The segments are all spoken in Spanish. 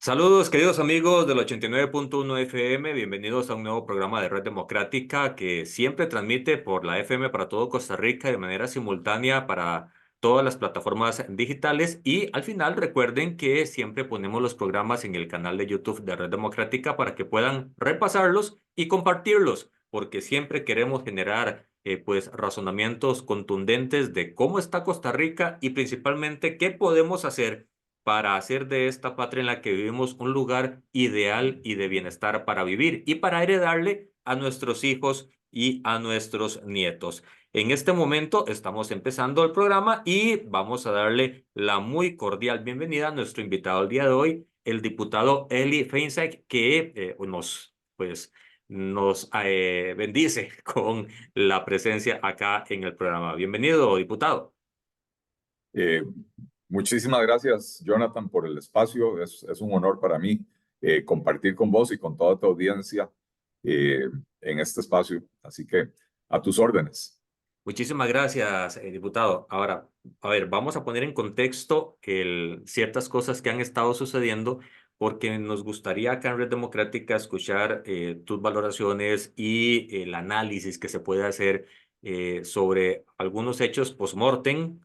Saludos, queridos amigos del 89.1 FM. Bienvenidos a un nuevo programa de Red Democrática que siempre transmite por la FM para todo Costa Rica de manera simultánea para todas las plataformas digitales. Y al final recuerden que siempre ponemos los programas en el canal de YouTube de Red Democrática para que puedan repasarlos y compartirlos, porque siempre queremos generar pues razonamientos contundentes de cómo está Costa Rica y principalmente qué podemos hacer para hacer de esta patria en la que vivimos un lugar ideal y de bienestar para vivir y para heredarle a nuestros hijos y a nuestros nietos. En este momento estamos empezando el programa y vamos a darle la muy cordial bienvenida a nuestro invitado el día de hoy, el diputado Eli Feinsack, que nos bendice con la presencia acá en el programa. Bienvenido, diputado. Eh, Muchísimas gracias, Jonathan, por el espacio. Es un honor para mí compartir con vos y con toda tu audiencia eh, en este espacio. Así que a tus órdenes. Muchísimas gracias, diputado. Ahora, a ver, vamos a poner en contexto ciertas cosas que han estado sucediendo, porque nos gustaría acá en Red Democrática escuchar tus valoraciones y el análisis que se puede hacer sobre algunos hechos post-mortem,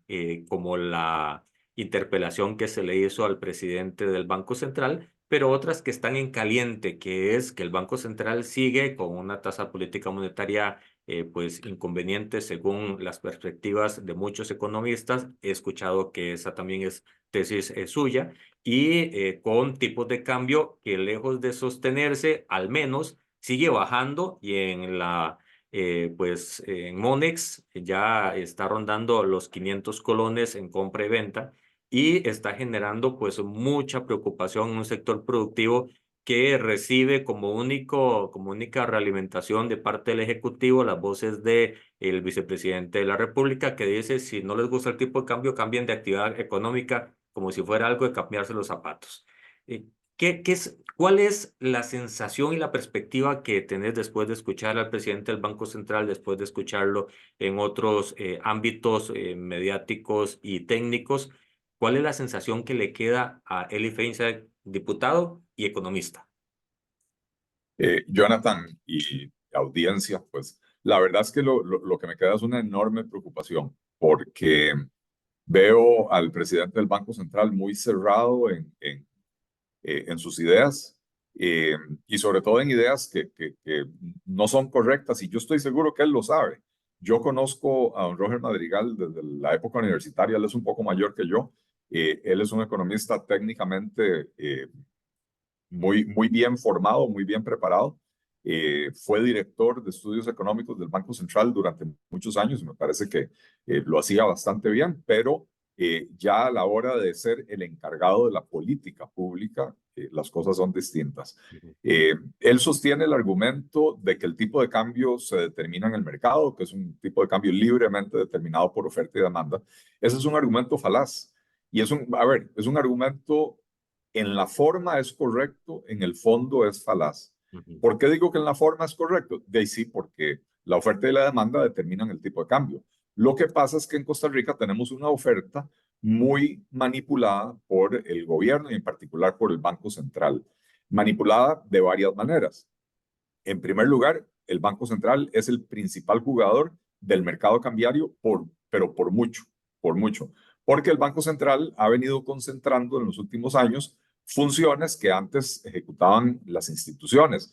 como la interpelación que se le hizo al presidente del Banco Central, pero otras que están en caliente, que es que el Banco Central sigue con una tasa política monetaria pues inconvenientes según las perspectivas de muchos economistas. He escuchado que esa también es tesis suya y con tipos de cambio que lejos de sostenerse, al menos sigue bajando y en Monex ya está rondando los 500 colones en compra y venta y está generando pues mucha preocupación en un sector productivo que recibe como única realimentación de parte del Ejecutivo las voces de el vicepresidente de la República, que dice: si no les gusta el tipo de cambio, cambien de actividad económica, como si fuera algo de cambiarse los zapatos. Eh, ¿Cuál es la sensación y la perspectiva que tenés después de escuchar al presidente del Banco Central, después de escucharlo en otros ámbitos mediáticos y técnicos? ¿Cuál es la sensación que le queda a Eli Feinsack, diputado y economista? Jonathan y audiencia, pues la verdad es que lo que me queda es una enorme preocupación porque veo al presidente del Banco Central muy cerrado en sus ideas eh, y sobre todo en ideas que no son correctas y yo estoy seguro que él lo sabe. Yo conozco a don Roger Madrigal desde la época universitaria, él es un poco mayor que yo, él es un economista técnicamente muy bien formado, muy bien preparado. Fue director de estudios económicos del Banco Central durante muchos años y me parece que lo hacía bastante bien, pero ya a la hora de ser el encargado de la política pública, las cosas son distintas. Ujú. Él sostiene el argumento de que el tipo de cambio se determina en el mercado, que es un tipo de cambio libremente determinado por oferta y demanda. Ese es un argumento falaz. Y es un argumento en la forma es correcto, en el fondo es falaz. Ujú. ¿Por qué digo que en la forma es correcto? De ahí sí, porque la oferta y la demanda determinan el tipo de cambio. Lo que pasa es que en Costa Rica tenemos una oferta muy manipulada por el gobierno y en particular por el Banco Central. Manipulada de varias maneras. En primer lugar, el Banco Central es el principal jugador del mercado cambiario, pero por mucho, porque el Banco Central ha venido concentrando en los últimos años funciones que antes ejecutaban las instituciones.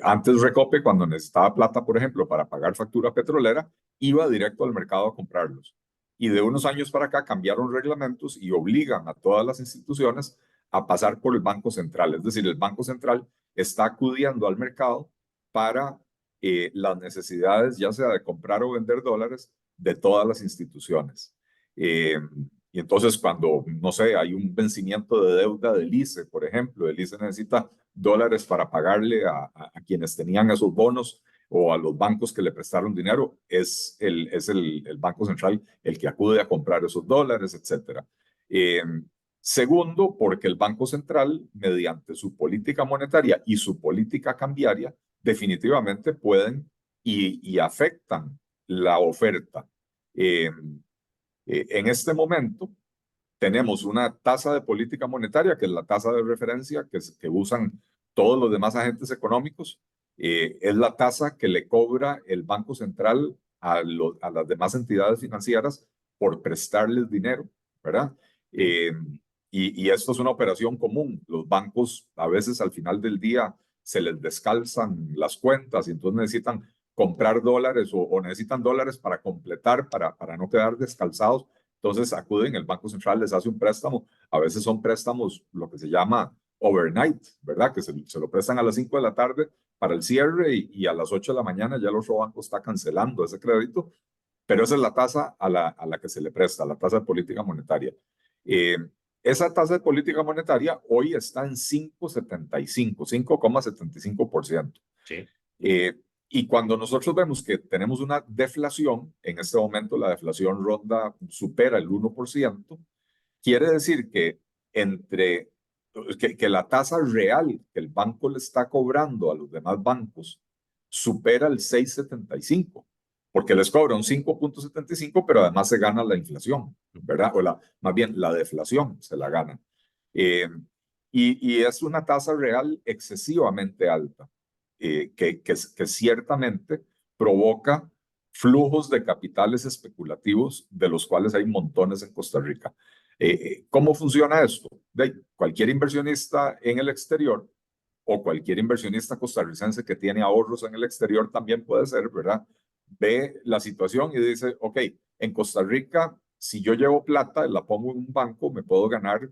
Antes Recope, cuando necesitaba plata, por ejemplo, para pagar factura petrolera, iba directo al mercado a comprarlos. Y de unos años para acá cambiaron reglamentos y obligan a todas las instituciones a pasar por el Banco Central. Es decir, el Banco Central está acudiendo al mercado para las necesidades, ya sea de comprar o vender dólares, de todas las instituciones. Eh, y entonces cuando, no sé, hay un vencimiento de deuda del ICE, por ejemplo, el ICE necesita dólares para pagarle a quienes tenían esos bonos o a los bancos que le prestaron dinero, es el Banco Central el que acude a comprar esos dólares, etcétera. Eh, Segundo, porque el Banco Central, mediante su política monetaria y su política cambiaria, definitivamente pueden y afectan la oferta. Eh, en este momento, tenemos una tasa de política monetaria, que es la tasa de referencia que usan todos los demás agentes económicos. Es la tasa que le cobra el Banco Central a las demás entidades financieras por prestarles dinero, ¿verdad? Sí. Eh, y esto es una operación común. Los bancos a veces al final del día se les descalzan las cuentas y entonces necesitan comprar dólares o necesitan dólares para completar, para no quedar descalzados. Entonces acuden, el Banco Central les hace un préstamo. A veces son préstamos, lo que se llama overnight, ¿verdad? Que se lo prestan a las 5 de la tarde para el cierre y a las 8 de la mañana ya el otro banco está cancelando ese crédito, pero esa es la tasa a la que se le presta, la tasa de política monetaria. Eh, esa tasa de política monetaria hoy está en 5,75%. Sí. Eh, y cuando nosotros vemos que tenemos una deflación, en este momento la deflación supera el 1%, quiere decir que que la tasa real que el banco le está cobrando a los demás bancos supera el 6,75, porque les cobra un 5,75, pero además se gana la inflación, ¿verdad? Más bien la deflación se la gana. Eh, y es una tasa real excesivamente alta, que ciertamente provoca flujos de capitales especulativos, de los cuales hay montones en Costa Rica. ¿Cómo funciona esto? Cualquier inversionista en el exterior o cualquier inversionista costarricense que tiene ahorros en el exterior también puede ser, ¿verdad? Ve la situación y dice, ok, en Costa Rica, si yo llevo plata, la pongo en un banco, me puedo ganar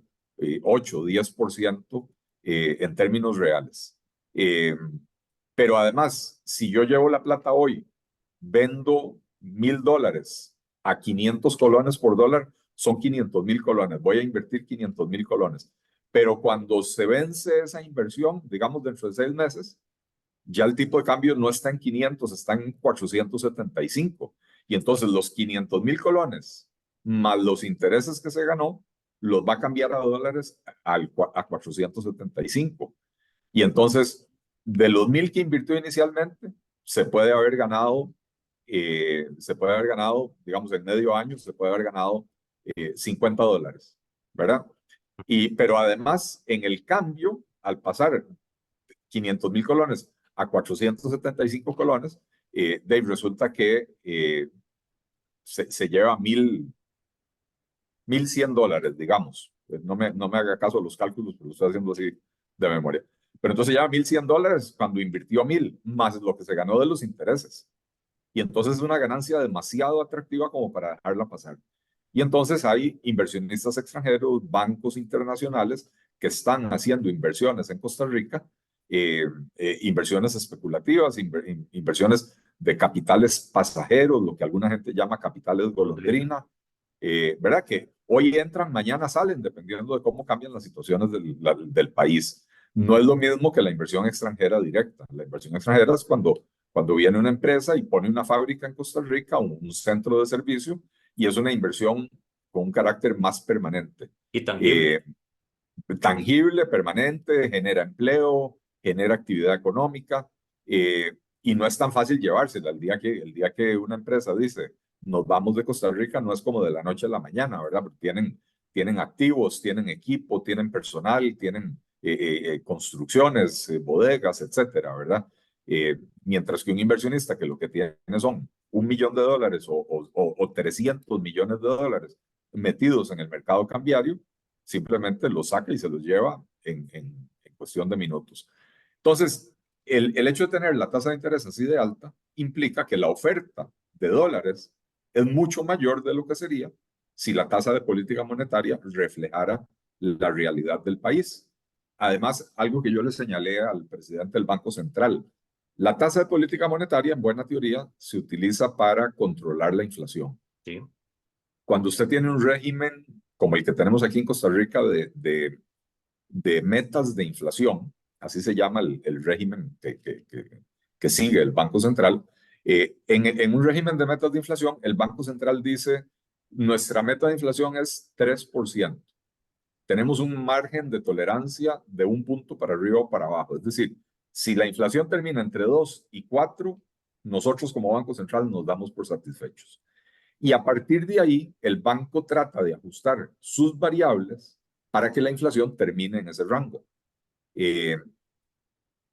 8 o 10% en términos reales. Eh, pero además, si yo llevo la plata hoy, vendo $1,000 a 500 colones por dólar, son 500,000 colones. Voy a invertir 500,000 colones. Pero cuando se vence esa inversión, digamos dentro de 6 meses, ya el tipo de cambio no está en 500, está en 475. Y entonces los 500,000 colones más los intereses que se ganó, los va a cambiar a dólares a 475. Y entonces, de los 1,000 que invirtió inicialmente, se puede haber ganado, digamos, en medio año, se puede haber ganado $50, ¿verdad? Pero además, en el cambio, al pasar 500,000 colones a 475 colones, Dave, resulta que se lleva $1,100, digamos. No me haga caso a los cálculos, pero lo estoy haciendo así de memoria. Pero entonces lleva $1,100 cuando invirtió 1,000, más lo que se ganó de los intereses. Y entonces es una ganancia demasiado atractiva como para dejarla pasar. Y entonces hay inversionistas extranjeros, bancos internacionales que están haciendo inversiones en Costa Rica, inversiones especulativas, inversiones de capitales pasajeros, lo que alguna gente llama capitales Golondrina. golondrina, ¿verdad? Que hoy entran, mañana salen, dependiendo de cómo cambian las situaciones del país. No es lo mismo que la inversión extranjera directa. La inversión extranjera es cuando viene una empresa y pone una fábrica en Costa Rica, un centro de servicio, y es una inversión con un carácter más permanente. Y tangible. Eh, Tangible, permanente, genera empleo, genera actividad económica, y no es tan fácil llevársela. El día que una empresa dice, nos vamos de Costa Rica, no es como de la noche a la mañana, ¿verdad? Porque tienen activos, tienen equipo, tienen personal, tienen construcciones, bodegas, etcétera, ¿verdad? Mientras que un inversionista que lo que tiene son $1,000,000 o 300 millones de dólares metidos en el mercado cambiario, simplemente los saca y se los lleva en cuestión de minutos. Entonces, el hecho de tener la tasa de interés así de alta implica que la oferta de dólares es mucho mayor de lo que sería si la tasa de política monetaria reflejara la realidad del país. Además, algo que yo le señalé al presidente del Banco Central, la tasa de política monetaria, en buena teoría, se utiliza para controlar la inflación. Sí. Cuando usted tiene un régimen como el que tenemos aquí en Costa Rica de metas de inflación, así se llama el régimen que sigue el Banco Central, en un régimen de metas de inflación, el Banco Central dice, nuestra meta de inflación es 3%. Tenemos un margen de tolerancia de 1 punto para arriba o para abajo. Es decir, si la inflación termina entre 2 y 4, nosotros como Banco Central nos damos por satisfechos. Y a partir de ahí, el banco trata de ajustar sus variables para que la inflación termine en ese rango. Eh,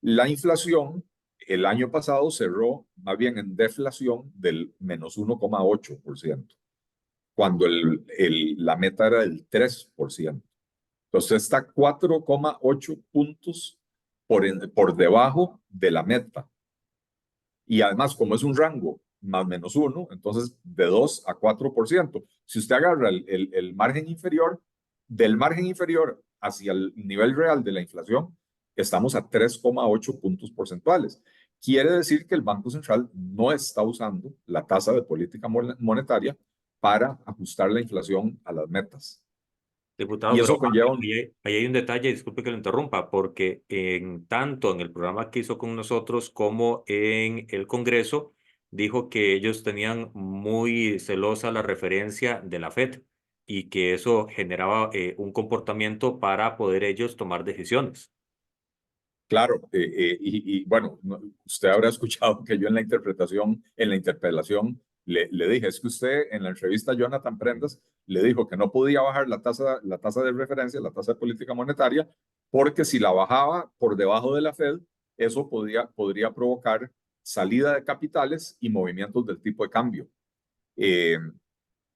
la inflación el año pasado cerró más bien en deflación del menos 1,8%, cuando la meta era del 3%. Entonces está 4,8 puntos por debajo de la meta. Y además, como es un rango más menos 1, entonces de 2 a 4%. Si usted agarra el margen inferior, del margen inferior hacia el nivel real de la inflación, estamos a 3,8 puntos porcentuales. Quiere decir que el Banco Central no está usando la tasa de política monetaria para ajustar la inflación a las metas. Diputado, Y eso pero conlleva ahí hay un detalle, disculpe que lo interrumpa, porque tanto en el programa que hizo con nosotros como en el Congreso, dijo que ellos tenían muy celosa la referencia de la FED y que eso generaba un comportamiento para poder ellos tomar decisiones. claro, bueno, usted habrá escuchado que yo en la interpretación, en la interpelación, le dije, es que usted en la entrevista a Jonathan Ujú. Prendas le dijo que no podía bajar la tasa de referencia, la tasa de política monetaria, porque si la bajaba por debajo de la Fed, eso podría provocar salida de capitales y movimientos del tipo de cambio. Eh,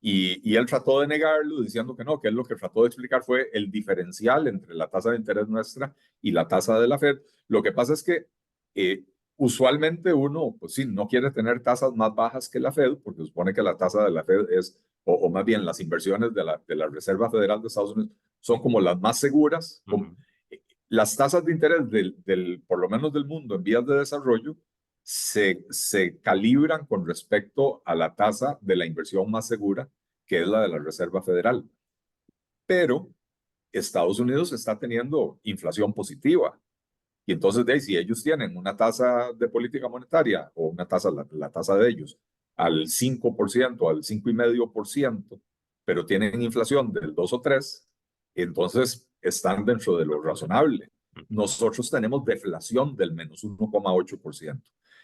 y él trató de negarlo diciendo que no, que él lo que trató de explicar fue el diferencial entre la tasa de interés nuestra y la tasa de la Fed. Lo que pasa es que eh, usualmente uno, pues sí, no quiere tener tasas más bajas que la Fed, porque supone que la tasa de la Fed es, o más bien las inversiones de la Reserva Federal de Estados Unidos son como las más seguras. Ujú. Las tasas de interés por lo menos del mundo en vías de desarrollo se calibran con respecto a la tasa de la inversión más segura, que es la de la Reserva Federal. Pero Estados Unidos está teniendo inflación positiva. Y entonces, si ellos tienen una tasa de política monetaria o una tasa, la tasa de ellos, al 5%, al 5,5%, pero tienen inflación del 2 o 3, entonces están dentro de lo razonable. Nosotros tenemos deflación del menos 1,8%.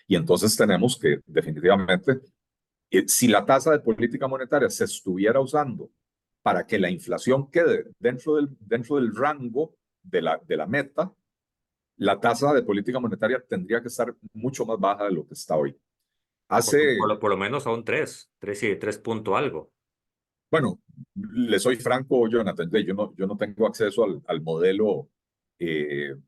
Y entonces tenemos que definitivamente, si la tasa de política monetaria se estuviera usando para que la inflación quede dentro del rango de la meta, la tasa de política monetaria tendría que estar mucho más baja de lo que está hoy. Hace, Por lo menos a un 3 y 3 punto algo. bueno, le soy franco, Jonathan, yo no tengo acceso al modelo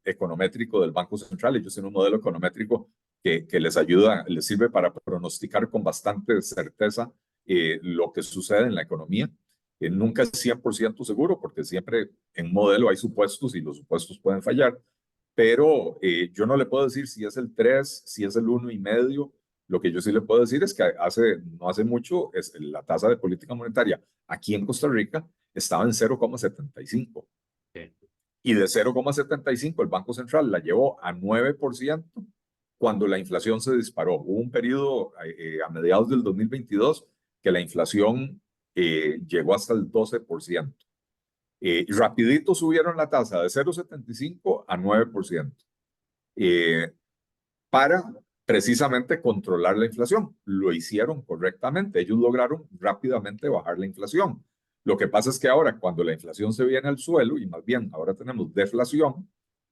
econométrico del Banco Central. Ellos tienen un modelo econométrico que les ayuda, les sirve para pronosticar con bastante certeza lo que sucede en la economía. Nunca es 100% seguro porque siempre en modelo hay supuestos y los supuestos pueden fallar, pero yo no le puedo decir si es el 3, si es el 1,5. Lo que yo sí le puedo decir es que no hace mucho la tasa de política monetaria aquí en Costa Rica estaba en 0,75. Sí. Y de 0,75 el Banco Central la llevó a 9% cuando la inflación se disparó. Hubo un periodo a mediados del 2022 que la inflación llegó hasta el 12%. Rapidito subieron la tasa de 0,75 a 9%, para precisamente controlar la inflación. Lo hicieron correctamente. Ellos lograron rápidamente bajar la inflación. Lo que pasa es que ahora, cuando la inflación se viene al suelo, y más bien ahora tenemos deflación,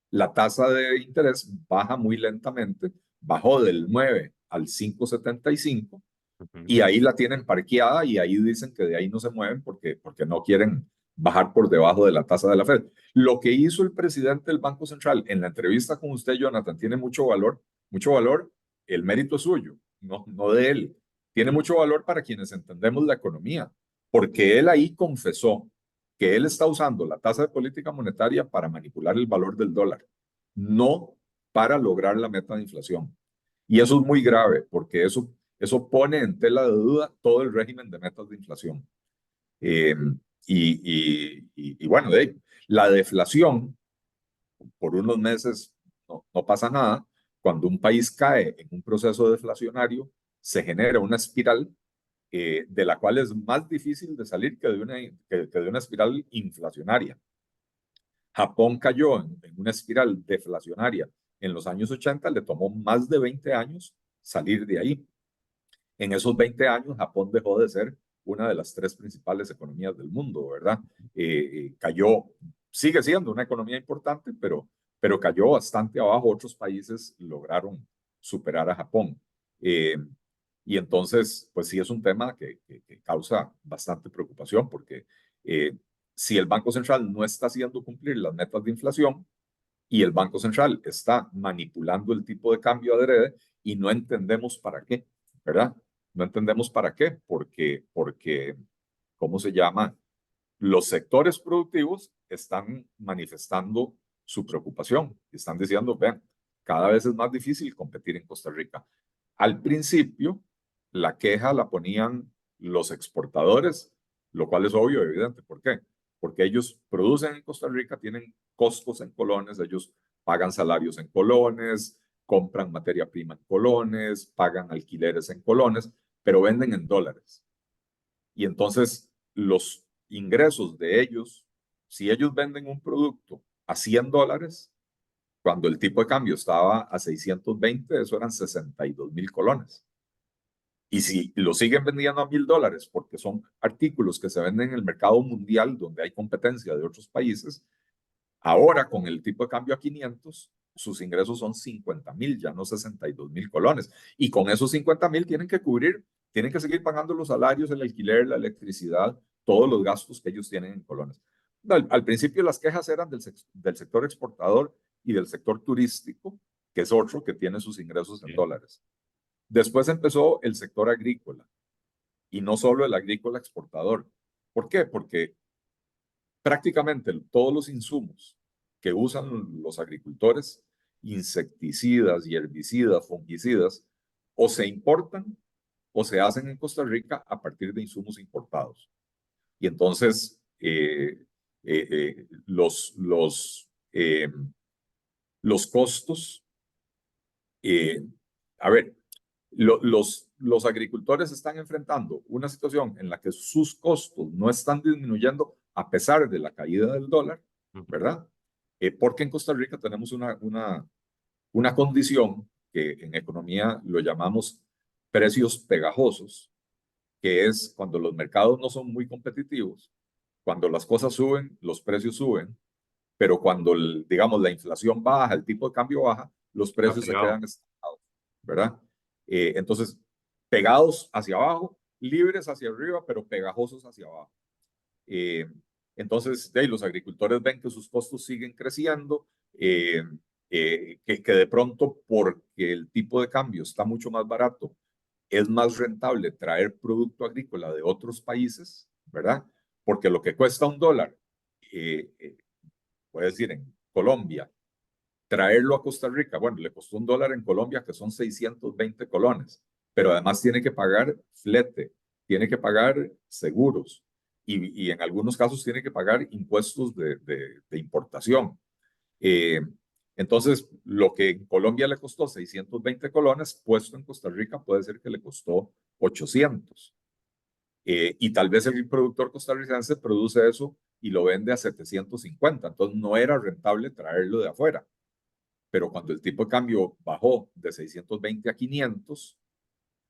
la tasa de interés baja muy lentamente, bajó del 9 al 5,75, Ujú. y ahí la tienen parqueada y ahí dicen que de ahí no se mueven porque no quieren bajar por debajo de la tasa de la Fed. Lo que hizo el presidente del Banco Central en la entrevista con usted, Jonathan, tiene mucho valor, mucho valor. El mérito es suyo, no de él. Tiene mucho valor para quienes entendemos la economía, porque él ahí confesó que él está usando la tasa de política monetaria para manipular el valor del dólar, no para lograr la meta de inflación. Y eso es muy grave, porque eso pone en tela de duda todo el régimen de metas de inflación. Eh, y bueno, la deflación por unos meses no pasa nada. Cuando un país cae en un proceso deflacionario, se genera una espiral de la cual es más difícil de salir que de una espiral inflacionaria. Japón cayó en una espiral deflacionaria en los años 80, le tomó más de 20 años salir de ahí. En esos 20 años, Japón dejó de ser una de las tres principales economías del mundo, ¿verdad? Cayó, sigue siendo una economía importante, pero cayó bastante abajo. Otros países lograron superar a Japón. Y entonces, pues sí es un tema que causa bastante preocupación porque si el Banco Central no está haciendo cumplir las metas de inflación y el Banco Central está manipulando el tipo de cambio adrede y no entendemos para qué, ¿verdad? No entendemos para qué, porque ¿cómo se llama? Los sectores productivos están manifestando su preocupación. Están diciendo, vean, cada vez es más difícil competir en Costa Rica. Al principio, la queja la ponían los exportadores, lo cual es obvio y evidente. ¿Por qué? Porque ellos producen en Costa Rica, tienen costos en colones, ellos pagan salarios en colones, compran materia prima en colones, pagan alquileres en colones, pero venden en dólares. Y entonces los ingresos de ellos, si ellos venden un producto a $100, cuando el tipo de cambio estaba a 620, eso eran 62,000 colones. Y si lo siguen vendiendo a $1,000, porque son artículos que se venden en el mercado mundial donde hay competencia de otros países, ahora con el tipo de cambio a 500, sus ingresos son 50,000, ya no 62,000 colones. Y con esos 50,000 tienen que cubrir, tienen que seguir pagando los salarios, el alquiler, la electricidad, todos los gastos que ellos tienen en colones. Al principio las quejas eran del sector exportador y del sector turístico, que es otro que tiene sus ingresos en Sí. dólares. Después empezó el sector agrícola y no solo el agrícola exportador. ¿Por qué? Porque prácticamente todos los insumos que usan los agricultores, insecticidas y herbicidas, fungicidas, o se importan o se hacen en Costa Rica a partir de insumos importados. Y entonces los costos, eh, a ver, los agricultores están enfrentando una situación en la que sus costos no están disminuyendo a pesar de la caída del dólar, Ujú. ¿verdad? Porque en Costa Rica tenemos una condición que en economía lo llamamos precios pegajosos, que es cuando los mercados no son muy competitivos, cuando las cosas suben, los precios suben, pero cuando, digamos, la inflación baja, el tipo de cambio baja, los Está precios se pegado. quedan estancados, ¿verdad? Entonces, pegados hacia abajo, libres hacia arriba, pero pegajosos hacia abajo. Eh, entonces, los agricultores ven que sus costos siguen creciendo, que de pronto, porque el tipo de cambio está mucho más barato, es más rentable traer producto agrícola de otros países, ¿verdad? Porque lo que cuesta $1, eh, eh, puede decir en Colombia, traerlo a Costa Rica, bueno, le costó $1 en Colombia, que son 620 colones, pero además tiene que pagar flete, tiene que pagar seguros y en algunos casos tiene que pagar impuestos de importación. Eh, entonces, lo que en Colombia le costó 620 colones, puesto en Costa Rica puede ser que le costó 800. Y tal vez el productor costarricense produce eso y lo vende a 750. Entonces, no era rentable traerlo de afuera. Pero cuando el tipo de cambio bajó de 620 a 500,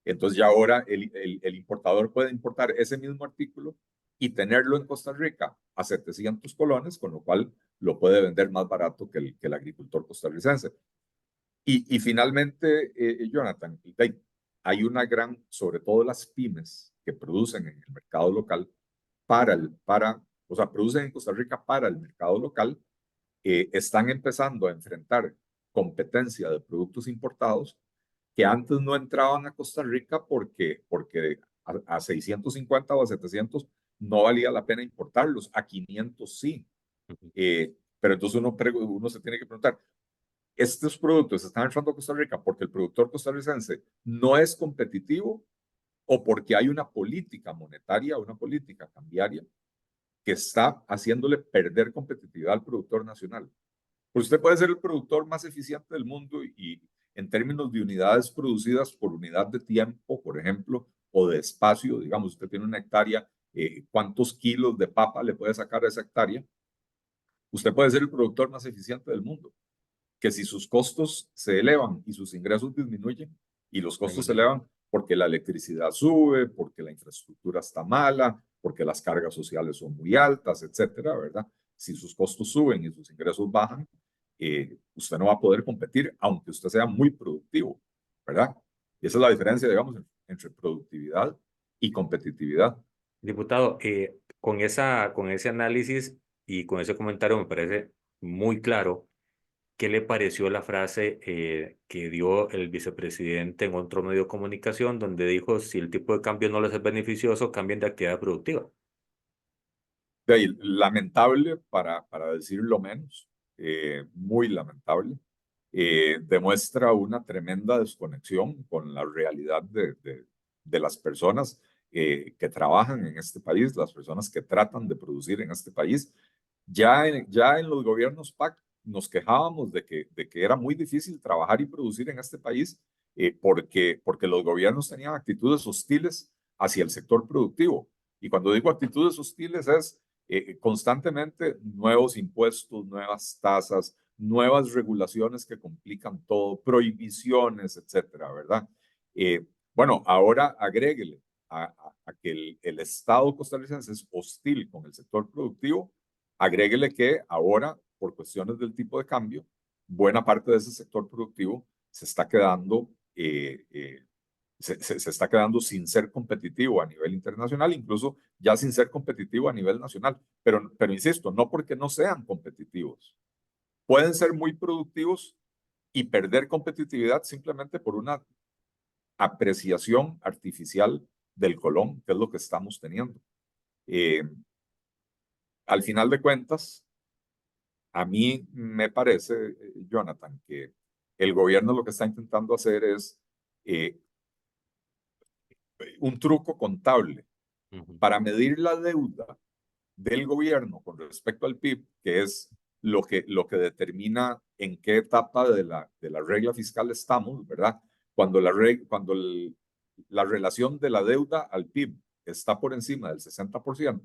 entonces ya ahora el importador puede importar ese mismo artículo y tenerlo en Costa Rica a 700 colones, con lo cual lo puede vender más barato que el agricultor costarricense. Y finalmente, Jonathan, hay una gran, sobre todo las pymes que producen en el mercado local, o sea, producen en Costa Rica para el mercado local, están empezando a enfrentar competencia de productos importados que antes no entraban a Costa Rica porque a 650 o a 700 no valía la pena importarlos, a 500 sí. Ujú. Pero entonces uno se tiene que preguntar, ¿estos productos están entrando a Costa Rica porque el productor costarricense no es competitivo o porque hay una política monetaria, una política cambiaria que está haciéndole perder competitividad al productor nacional? Pues usted puede ser el productor más eficiente del mundo y en términos de unidades producidas por unidad de tiempo, por ejemplo, o de espacio, digamos, usted tiene una hectárea, ¿cuántos kilos de papa le puede sacar a esa hectárea? Usted puede ser el productor más eficiente del mundo, que si sus costos se elevan y sus ingresos disminuyen y los No hay costos se manera. elevan, porque la electricidad sube, porque la infraestructura está mala, porque las cargas sociales son muy altas, etcétera, ¿verdad? Si sus costos suben y sus ingresos bajan, usted no va a poder competir, aunque usted sea muy productivo, ¿verdad? Y esa es la diferencia, digamos, entre productividad y competitividad. Diputado, con ese análisis y con ese comentario me parece muy claro. ¿Qué le pareció la frase que dio el vicepresidente en otro medio de comunicación donde dijo, si el tipo de cambio no les es beneficioso, cambien de actividad productiva? De ahí, lamentable para decirlo menos, muy lamentable. Demuestra una tremenda desconexión con la realidad de las personas que trabajan en este país, las personas que tratan de producir en este país. Ya en los gobiernos PAC nos quejábamos de que era muy difícil trabajar y producir en este país porque los gobiernos tenían actitudes hostiles hacia el sector productivo. Y cuando digo actitudes hostiles es constantemente nuevos impuestos, nuevas tasas, nuevas regulaciones que complican todo, prohibiciones, etcétera, ¿verdad? Bueno, ahora agréguele a que el Estado costarricense es hostil con el sector productivo, agréguele que ahora, por cuestiones del tipo de cambio, buena parte de ese sector productivo se está quedando se está quedando sin ser competitivo a nivel internacional, incluso ya sin ser competitivo a nivel nacional. Pero insisto, no porque no sean competitivos. Pueden ser muy productivos y perder competitividad simplemente por una apreciación artificial del colón, que es lo que estamos teniendo. Eh, Al final de cuentas, a mí me parece, Jonathan, que el gobierno lo que está intentando hacer es eh, un truco contable Ujú. para medir la deuda del gobierno con respecto al PIB, que es lo que determina en qué etapa de la regla fiscal estamos, ¿verdad? Cuando la relación de la deuda al PIB está por encima del 60%,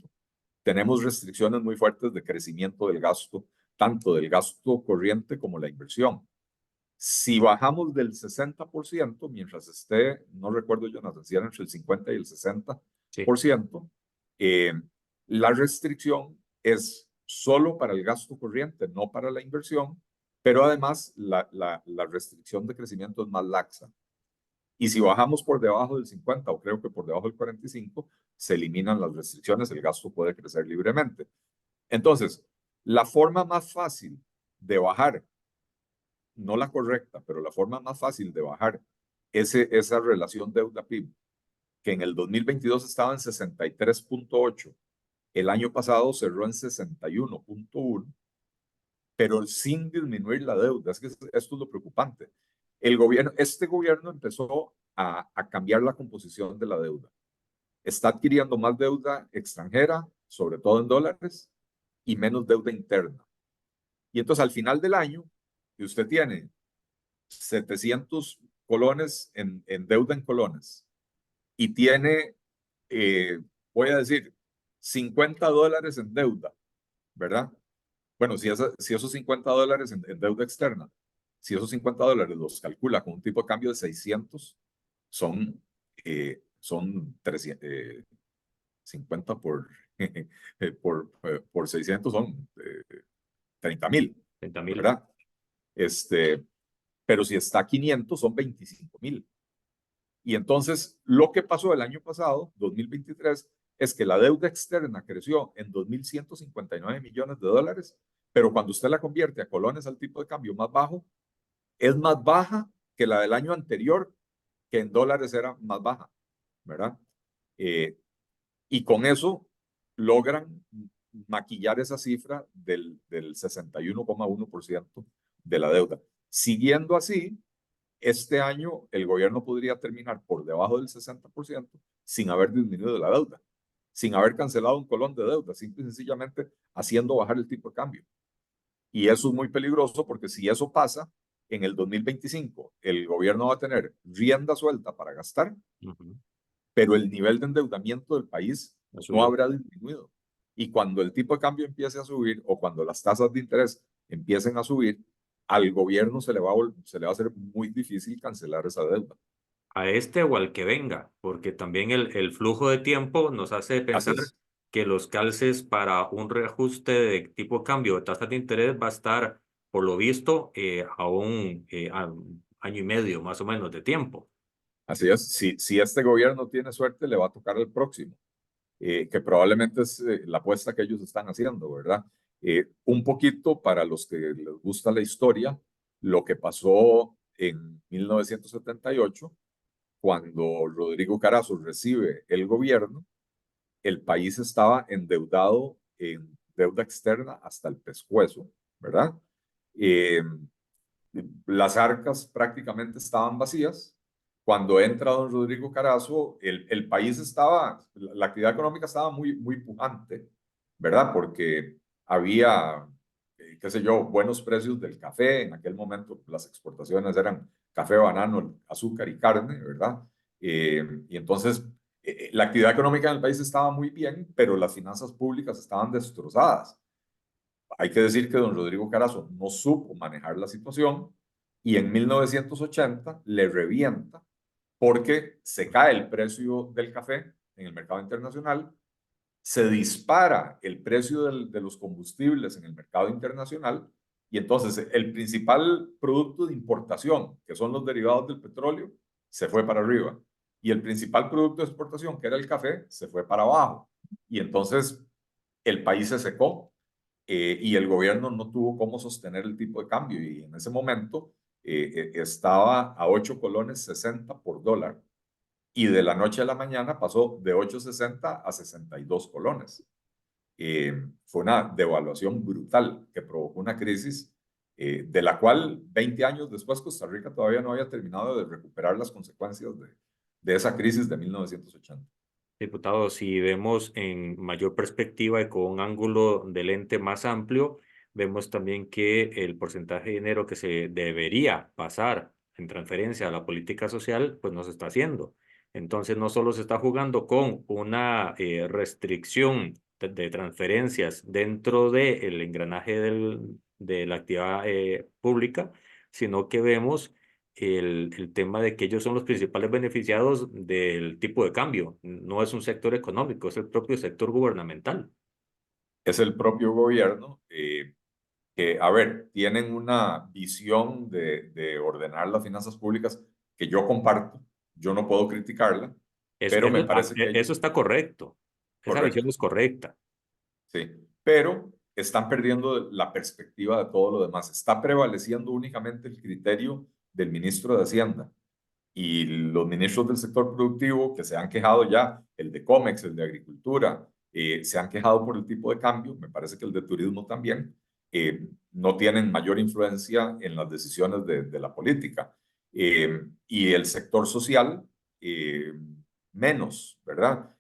tenemos restricciones muy fuertes de crecimiento del gasto, tanto del gasto corriente como la inversión. Si bajamos del 60%, mientras esté, no recuerdo yo, no sé si era entre el 50 y el Sí. 60%, eh, la restricción es solo para el gasto corriente, no para la inversión, pero además la restricción de crecimiento es más laxa. Y si bajamos por debajo del 50 o creo que por debajo del 45, se eliminan las restricciones, el gasto puede crecer libremente. Entonces, la forma más fácil de bajar, no la correcta, pero la forma más fácil de bajar esa relación deuda-PIB, que en el 2022 estaba en 63.8, el año pasado cerró en 61.1, pero sin disminuir la deuda. Es que esto es lo preocupante. Este gobierno empezó a cambiar la composición de la deuda. Está adquiriendo más deuda extranjera, sobre todo en dólares, y menos deuda interna. Y entonces al final del año, que usted tiene 700 colones en deuda en colones y tiene, eh, voy a decir, $50 en deuda, ¿verdad? Bueno, si esos $50 en deuda externa, si esos $50 los calcula con un tipo de cambio de 600, son 300, 50 por 600 son 30,000, 30.000. ¿verdad? Este, pero si está a 500 son 25,000. Y entonces lo que pasó el año pasado, 2023, es que la deuda externa creció en 2.159 millones de dólares, pero cuando usted la convierte a colones al tipo de cambio más bajo, es más baja que la del año anterior, que en dólares era más baja, ¿verdad? Eh, y con eso logran maquillar esa cifra del 61,1% de la deuda. Siguiendo así, este año el gobierno podría terminar por debajo del 60% sin haber disminuido la deuda, sin haber cancelado un colón de deuda, simple y sencillamente haciendo bajar el tipo de cambio. Y eso es muy peligroso porque si eso pasa, en el 2025 el gobierno va a tener rienda suelta para gastar, Ujú. pero el nivel de endeudamiento del país Lo no subió. habrá disminuido. Y cuando el tipo de cambio empiece a subir o cuando las tasas de interés empiecen a subir, al gobierno se le va a hacer muy difícil cancelar esa deuda. a este o al que venga, porque también el flujo de tiempo nos hace Así pensar es. que los calces para un reajuste de tipo de cambio de tasas de interés va a estar, por lo visto, a un año y medio más o menos de tiempo. Así es. Si este gobierno tiene suerte, le va a tocar el próximo, que probablemente es la apuesta que ellos están haciendo, ¿verdad? Un poquito para los que les gusta la historia, lo que pasó en 1978, cuando Rodrigo Carazo recibe el gobierno, el país estaba endeudado en deuda externa hasta el pescuezo, ¿verdad? Eh, las arcas prácticamente estaban vacías. Cuando entra don Rodrigo Carazo, el país estaba, la actividad económica estaba muy pujante, ¿verdad? Porque había, qué sé yo, buenos precios del café. En aquel momento las exportaciones eran café, banano, azúcar y carne, ¿verdad? Y entonces la actividad económica en el país estaba muy bien, pero las finanzas públicas estaban destrozadas. Hay que decir que don Rodrigo Carazo no supo manejar la situación y en 1980 le revienta porque se cae el precio del café en el mercado internacional, se dispara el precio de los combustibles en el mercado internacional y entonces el principal producto de importación, que son los derivados del petróleo, se fue para arriba y el principal producto de exportación, que era el café, se fue para abajo. Y entonces el país se secó y el gobierno no tuvo cómo sostener el tipo de cambio y en ese momento estaba a 8 colones 60 por dólar y de la noche a la mañana pasó de 8,60 a 62 colones. Fue una devaluación brutal que provocó una crisis de la cual 20 años después Costa Rica todavía no había terminado de recuperar las consecuencias de esa crisis de 1980. Diputado, si vemos en mayor perspectiva y con un ángulo de lente más amplio, vemos también que el porcentaje de dinero que se debería pasar en transferencia a la política social, pues no se está haciendo. Entonces, no solo se está jugando con una restricción de transferencias dentro del engranaje de la actividad pública, sino que vemos el tema de que ellos son los principales beneficiados del tipo de cambio. No es un sector económico, es el propio sector gubernamental. Es el propio gobierno que, a ver, tienen una visión de ordenar las finanzas públicas que yo comparto, yo no puedo criticarla, pero me parece que Eso ellos, está correcto. Esa visión correcto, es correcta. sí, pero están perdiendo la perspectiva de todo lo demás. Está prevaleciendo únicamente el criterio del ministro de Hacienda y los ministros del sector productivo que se han quejado ya, el de Comex, el de Agricultura, se han quejado por el tipo de cambio, me parece que el de turismo también, no tienen mayor influencia en las decisiones de la política. Y el sector social, eh, menos, ¿verdad?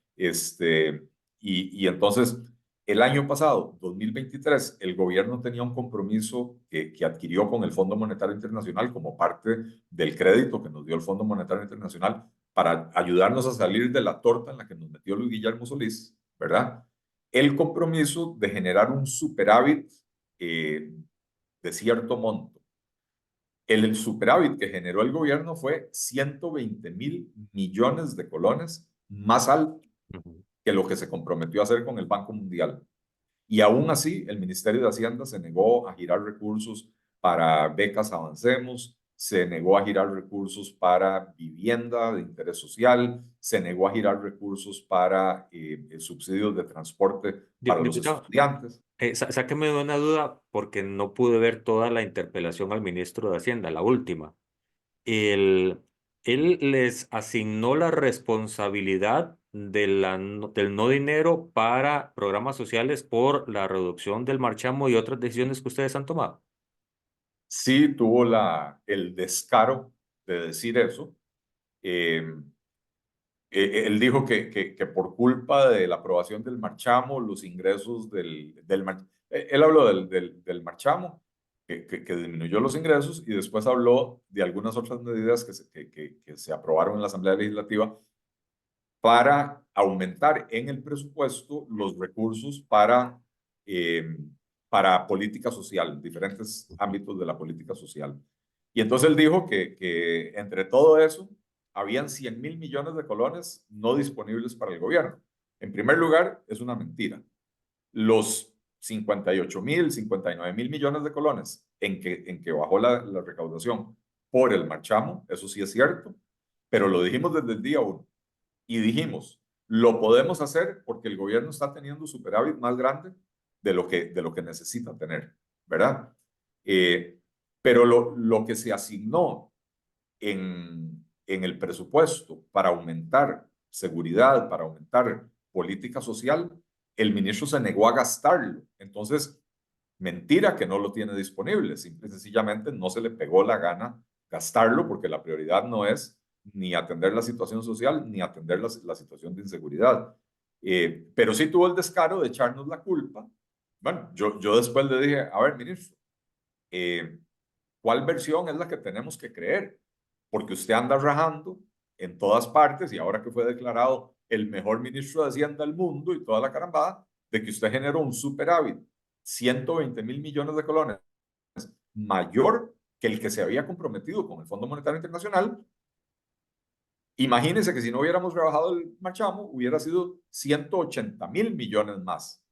Y entonces, el año pasado, 2023, el gobierno tenía un compromiso que adquirió con el Fondo Monetario Internacional como parte del crédito que nos dio el Fondo Monetario Internacional para ayudarnos a salir de la torta en la que nos metió Luis Guillermo Solís, ¿verdad? El compromiso de generar un superávit eh, de cierto monto. El superávit que generó el gobierno fue 120.000 millones de colones, más alto Ujú. que lo que se comprometió a hacer con el Banco Mundial. Y aún así, el Ministerio de Hacienda se negó a girar recursos para becas Avancemos, se negó a girar recursos para vivienda de interés social, se negó a girar recursos para subsidios de transporte para los Diputado, estudiantes. sáqueme de una duda porque no pude ver toda la interpelación al ministro de Hacienda, la última. Él, él les asignó la responsabilidad del no dinero para programas sociales por la reducción del marchamo y otras decisiones que ustedes han tomado. Sí tuvo el descaro de decir eso. Eh, Él dijo que por culpa de la aprobación del marchamo, los ingresos él habló del marchamo, que disminuyó los ingresos, y después habló de algunas otras medidas que se aprobaron en la Asamblea Legislativa para aumentar en el presupuesto los recursos eh, para política social, diferentes ámbitos de la política social. Y entonces él dijo que entre todo eso habían 100.000 millones de colones no disponibles para el gobierno. En primer lugar, es una mentira. Los 58.000, 59.000 millones de colones en que bajó la recaudación por el marchamo, eso sí es cierto, pero lo dijimos desde el día uno y dijimos, lo podemos hacer porque el gobierno está teniendo superávit más grande de lo que necesita tener, ¿verdad? Eh, pero lo que se asignó en el presupuesto para aumentar seguridad, para aumentar política social, el ministro se negó a gastarlo. Entonces, mentira que no lo tiene disponible, simple y sencillamente no se le pegó la gana gastarlo porque la prioridad no es ni atender la situación social ni atender la situación de inseguridad. Pero sí tuvo el descaro de echarnos la culpa. Bueno, yo después le dije, a ver, ministro, ¿cuál versión es la que tenemos que creer? Porque usted anda rajando en todas partes y ahora que fue declarado el mejor ministro de Hacienda del mundo y toda la carambada, de que usted generó un superávit, 120.000 millones de colones, mayor que el que se había comprometido con el Fondo Monetario Internacional. Imagínense que si no hubiéramos rebajado el marchamo, hubiera sido 180.000 millones más,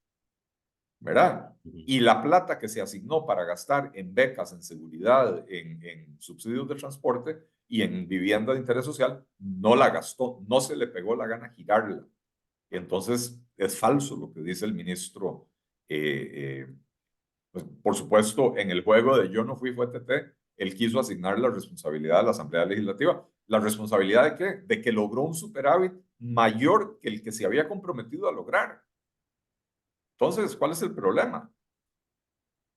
¿verdad? Ujú. Y la plata que se asignó para gastar en becas, en seguridad, en subsidios de transporte y en vivienda de interés social, no la gastó, no se le pegó la gana girarla. Entonces, es falso lo que dice el ministro. Pues, por supuesto, en el juego de yo no fui, fue TT, él quiso asignar la responsabilidad a la Asamblea Legislativa. ¿La responsabilidad de qué? De que logró un superávit mayor que el que se había comprometido a lograr. Entonces, ¿cuál es el problema?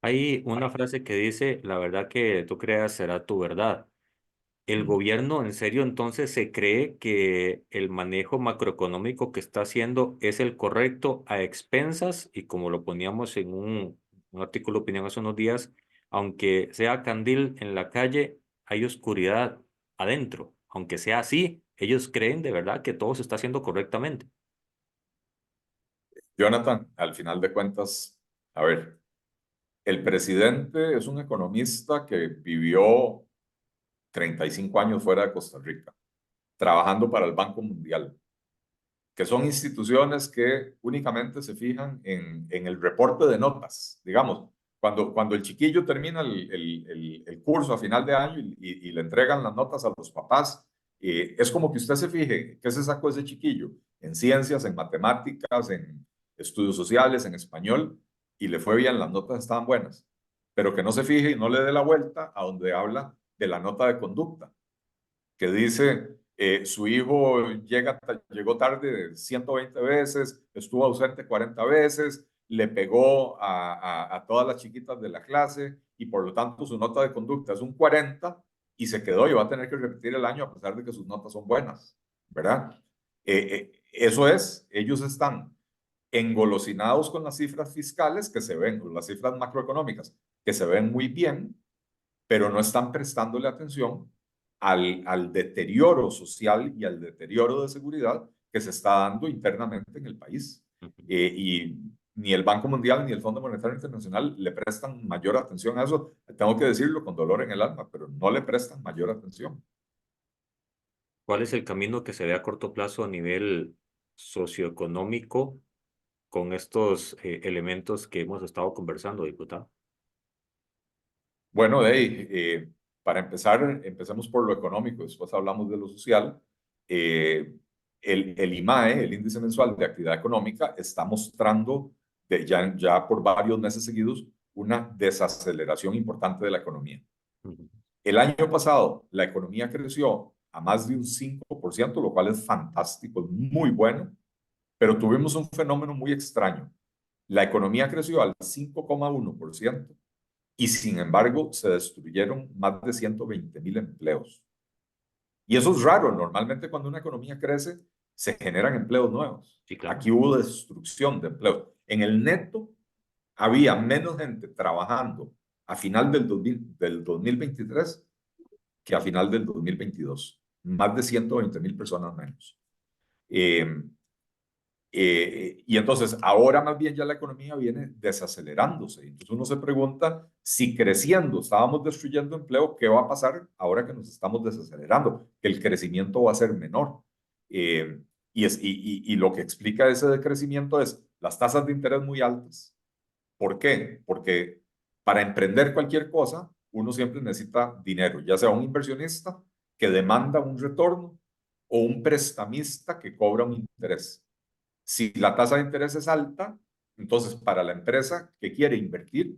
Hay una frase que dice, la verdad que tú creas será tu verdad. ¿El Mm. gobierno en serio entonces se cree que el manejo macroeconómico que está haciendo es el correcto a expensas? Y como lo poníamos en un artículo de opinión hace unos días, aunque sea candil en la calle, hay oscuridad adentro. Aunque sea así, ellos creen de verdad que todo se está haciendo correctamente. Jonathan, al final de cuentas, a ver, el presidente es un economista que vivió 35 años fuera de Costa Rica, trabajando para el Banco Mundial, que son instituciones que únicamente se fijan en el reporte de notas. Digamos, cuando el chiquillo termina el curso a final de año y le entregan las notas a los papás, es como que usted se fije qué se sacó ese chiquillo en ciencias, en matemáticas, en estudios sociales, en español, y le fue bien, las notas estaban buenas, pero que no se fije y no le dé la vuelta a donde habla de la nota de conducta que dice, su hijo llegó tarde 120 veces, estuvo ausente 40 veces, le pegó a todas las chiquitas de la clase y por lo tanto su nota de conducta es un 40 y se quedó y va a tener que repetir el año a pesar de que sus notas son buenas, ¿verdad? Eso es, ellos están engolosinados con las cifras fiscales que se ven, con las cifras macroeconómicas que se ven muy bien, pero no están prestándole atención al deterioro social y al deterioro de seguridad que se está dando internamente en el país. Y ni el Banco Mundial ni el Fondo Monetario Internacional le prestan mayor atención a eso. Tengo que decirlo con dolor en el alma, pero no le prestan mayor atención. ¿Cuál es el camino que se ve a corto plazo a nivel socioeconómico con estos elementos que hemos estado conversando, diputado? Bueno, para empezar, empecemos por lo económico, después hablamos de lo social. Eh, el IMAE, el Índice Mensual de Actividad Económica, está mostrando ya por varios meses seguidos una desaceleración importante de la economía. Ujú. El año pasado, la economía creció a más de un 5%, lo cual es fantástico, es muy bueno, pero tuvimos un fenómeno muy extraño. La economía creció al 5,1% y sin embargo se destruyeron más de 120.000 empleos. Y eso es raro, normalmente cuando una economía crece se generan empleos nuevos. Sí, claro. Aquí hubo destrucción de empleos. En el neto había menos gente trabajando a final del 2023 que a final del 2022. Más de 120.000 personas menos. Eh, Y entonces ahora más bien ya la economía viene desacelerándose. Entonces uno se pregunta si creciendo estábamos destruyendo empleo, ¿qué va a pasar ahora que nos estamos desacelerando? Que el crecimiento va a ser menor. Eh, y lo que explica ese decrecimiento es las tasas de interés muy altas. ¿Por qué? Porque para emprender cualquier cosa, uno siempre necesita dinero, ya sea un inversionista que demanda un retorno o un prestamista que cobra un interés. Si la tasa de interés es alta, entonces para la empresa que quiere invertir,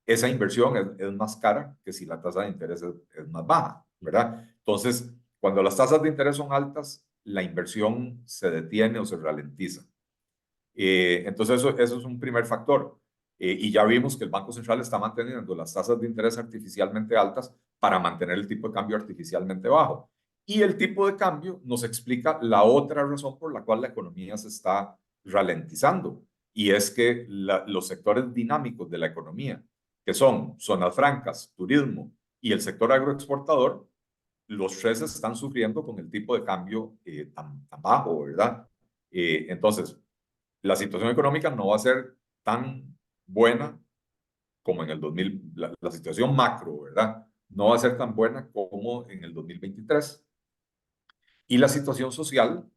esa inversión es más cara que si la tasa de interés es más baja, ¿verdad? Entonces, cuando las tasas de interés son altas, la inversión se detiene o se ralentiza. Entonces, eso es un primer factor. Y ya vimos que el Banco Central está manteniendo las tasas de interés artificialmente altas para mantener el tipo de cambio artificialmente bajo. Y el tipo de cambio nos explica la otra razón por la cual la economía se está ralentizando. Y es que los sectores dinámicos de la economía, que son zonas francas, turismo y el sector agroexportador, los tres están sufriendo con el tipo de cambio tan bajo, ¿verdad? Entonces, la situación económica no va a ser tan buena como en el 2000, la situación macro, ¿verdad? No va a ser tan buena como en el 2023. Y la situación social,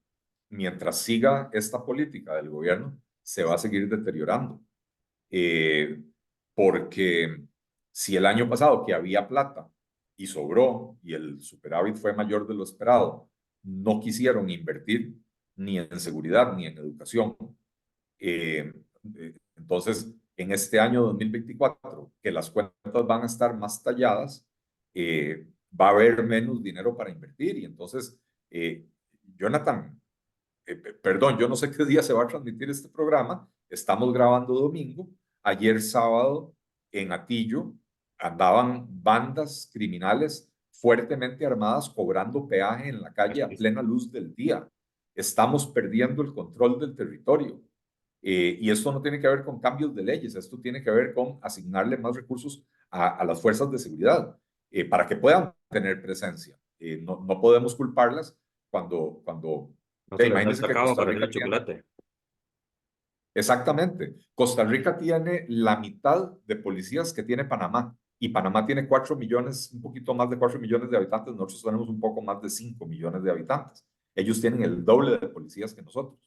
mientras siga esta política del gobierno, se va a seguir deteriorando. Eh, Porque si el año pasado que había plata y sobró y el superávit fue mayor de lo esperado, no quisieron invertir ni en seguridad ni en educación. Eh, entonces, en este año 2024, que las cuentas van a estar más talladas, va a haber menos dinero para invertir. Y entonces, eh, Jonathan, perdón, yo no sé qué día se va a transmitir este programa. Estamos grabando domingo. Ayer sábado, en Atillo, andaban bandas criminales fuertemente armadas cobrando peaje en la calle a plena luz del día. Estamos perdiendo el control del territorio. Y esto no tiene que ver con cambios de leyes, esto tiene que ver con asignarle más recursos a las fuerzas de seguridad para que puedan tener presencia. No podemos culparlas cuando No se les da el imagínense que cacao Costa para hacer el Rica tiene, chocolate. exactamente, Costa Rica tiene la mitad de policías que tiene Panamá, y Panamá tiene 4 millones, un poquito más de 4 millones de habitantes, nosotros tenemos un poco más de 5 millones de habitantes. Ellos tienen el doble de policías que nosotros.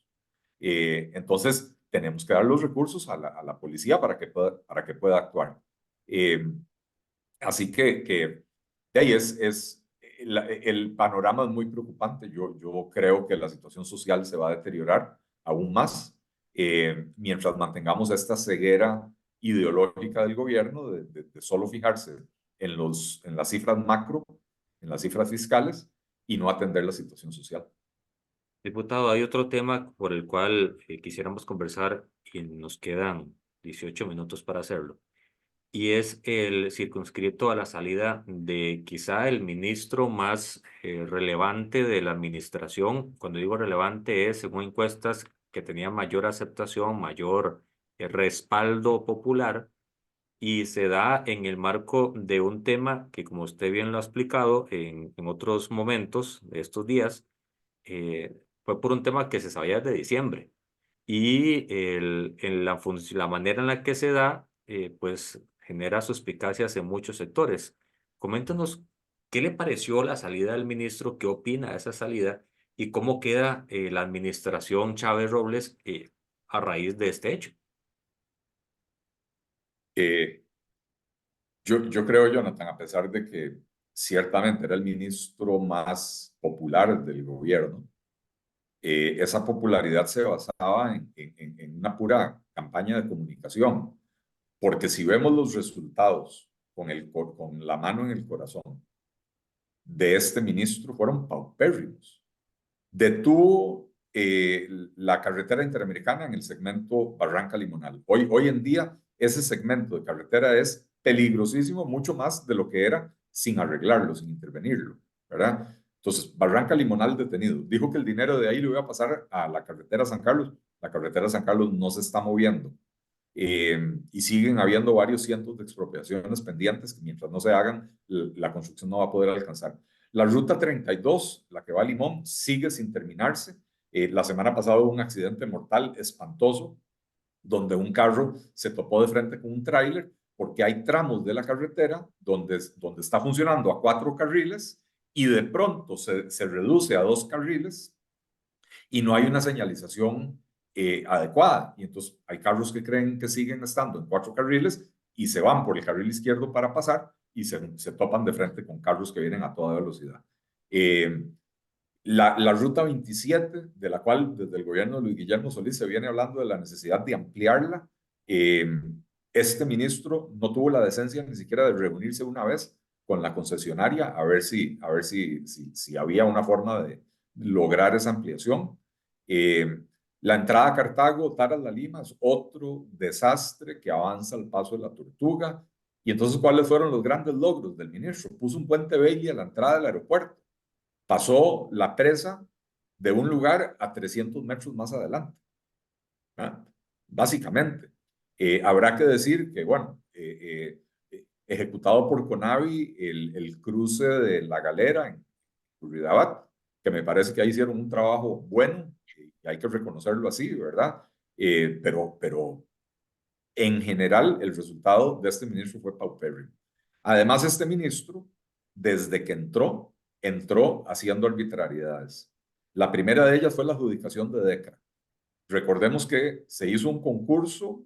Entonces, tenemos que dar los recursos a la policía para que pueda actuar. Eh, Así que de ahí el panorama es muy preocupante. Yo creo que la situación social se va a deteriorar aún más mientras mantengamos esta ceguera ideológica del gobierno de solo fijarse en las cifras macro, en las cifras fiscales y no atender la situación social. Diputado, hay otro tema por el cual quisiéramos conversar y nos quedan 18 minutos para hacerlo. Y es el circunscrito a la salida de quizá el ministro más relevante de la administración. Cuando digo relevante es, según encuestas, que tenía mayor aceptación, mayor respaldo popular, y se da en el marco de un tema que, como usted bien lo ha explicado en otros momentos de estos días, fue por un tema que se sabía desde diciembre. Y la manera en la que se da, pues genera suspicacias en muchos sectores. Coméntanos qué le pareció la salida del ministro, qué opina de esa salida y cómo queda la administración Chávez Robles a raíz de este hecho. Eh, yo creo, Jonathan, a pesar de que ciertamente era el ministro más popular del gobierno, esa popularidad se basaba en una pura campaña de comunicación, porque si vemos los resultados con la mano en el corazón de este ministro, fueron paupérrimos. Detuvo la carretera interamericana en el segmento Barranca Limonal. Hoy en día, ese segmento de carretera es peligrosísimo, mucho más de lo que era sin arreglarlo, sin intervenirlo, ¿verdad? Entonces, Barranca Limonal detenido. Dijo que el dinero de ahí lo iba a pasar a la carretera San Carlos. La carretera San Carlos no se está moviendo. Y siguen habiendo varios cientos de expropiaciones pendientes que mientras no se hagan, la construcción no va a poder alcanzar. La ruta 32, la que va a Limón, sigue sin terminarse. La semana pasada hubo un accidente mortal espantoso donde un carro se topó de frente con un tráiler porque hay tramos de la carretera donde está funcionando a 4 carriles y de pronto se reduce a 2 carriles y no hay una señalización adecuada. Y entonces hay carros que creen que siguen estando en 4 carriles y se van por el carril izquierdo para pasar y se topan de frente con carros que vienen a toda velocidad. Eh, la ruta 27, de la cual desde el gobierno de Luis Guillermo Solís se viene hablando de la necesidad de ampliarla, eh, este ministro no tuvo la decencia ni siquiera de reunirse una vez con la concesionaria a ver si había una forma de lograr esa ampliación. Eh, la entrada a Cartago, Taras La Lima, es otro desastre que avanza al paso de la tortuga. Y entonces, ¿cuáles fueron los grandes logros del ministro? Puso un puente Bailey a la entrada del aeropuerto. Pasó la presa de un lugar a 300 metros más adelante. ¿Ah? Básicamente. Habrá que decir que, bueno, ejecutado por Conavi el cruce de La Galera en Curridabat, que me parece que ahí hicieron un trabajo bueno, y hay que reconocerlo así, ¿verdad? Pero en general el resultado de este ministro fue paupérrimo. Además, este ministro, desde que entró haciendo arbitrariedades. La primera de ellas fue la adjudicación de DECRA. Recordemos que se hizo un concurso